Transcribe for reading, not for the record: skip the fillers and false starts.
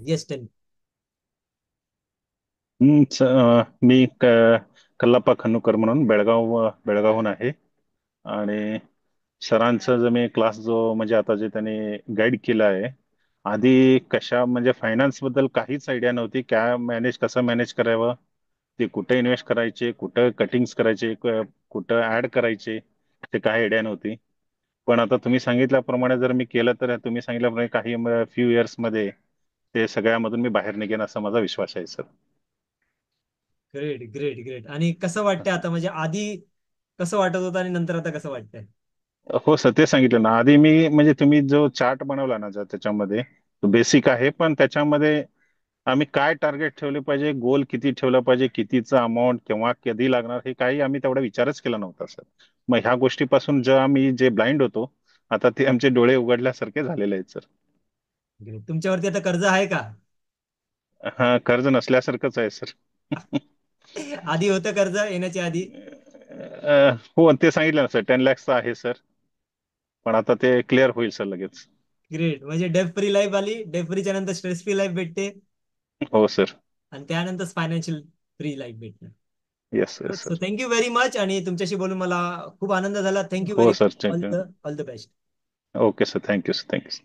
Yes tail. मी कल्लाप्पा खन्नूकर म्हणून बेळगावहून आहे. आणि सरांचा जो मी क्लास जो म्हणजे आता जे त्यांनी गाईड केला आहे, आधी कशा म्हणजे फायनान्स बद्दल काहीच आयडिया नव्हती. कसं मॅनेज करावं, ते कुठे इन्व्हेस्ट करायचे, कुठं कटिंग्स करायचे, कुठं ऍड करायचे, ते काही आयडिया नव्हती. पण आता तुम्ही सांगितल्याप्रमाणे जर मी केलं तर तुम्ही सांगितल्याप्रमाणे काही फ्यू इयर्स मध्ये ते सगळ्यामधून मी बाहेर निघेन असा माझा विश्वास आहे सर. Great great great. आणि कसं वाटतंय आता, म्हणजे आधी कसं वाटत होतं आणि नंतर आता कसं वाटतंय? हो सर, ते सांगितलं ना आधी मी, म्हणजे तुम्ही जो चार्ट बनवला ना, जर त्याच्यामध्ये बेसिक आहे, पण त्याच्यामध्ये आम्ही काय टार्गेट ठेवले पाहिजे, गोल किती ठेवलं पाहिजे, कितीचं अमाऊंट केव्हा कधी लागणार, हे काही आम्ही तेवढा विचारच केला नव्हता सर. मग ह्या गोष्टीपासून जे आम्ही जे ब्लाइंड होतो, आता ते आमचे डोळे उघडल्यासारखे झालेले आहेत सर. ग्रेट. तुमच्यावरती आता कर्ज आहे का? हा, कर्ज नसल्यासारखंच आहे सर. आधी होतं कर्ज येण्याच्या आधी? हो, ते सांगितलं ना सर, 10 lakhs आहे सर. पण आता ते क्लिअर होईल सर लगेच. ग्रेट. म्हणजे डेफ फ्री लाईफ आली, डेफ फ्रीच्या नंतर स्ट्रेस फ्री लाईफ भेटते, हो सर. आणि त्यानंतर फायनान्शियल फ्री लाईफ भेटणार. Yes yes so sir. Thank you very much, आणि तुमच्याशी बोलून मला खूप आनंद झाला. थँक्यू व्हेरी हो much. Sir. All the best. Okay sir, thank you sir, thank you.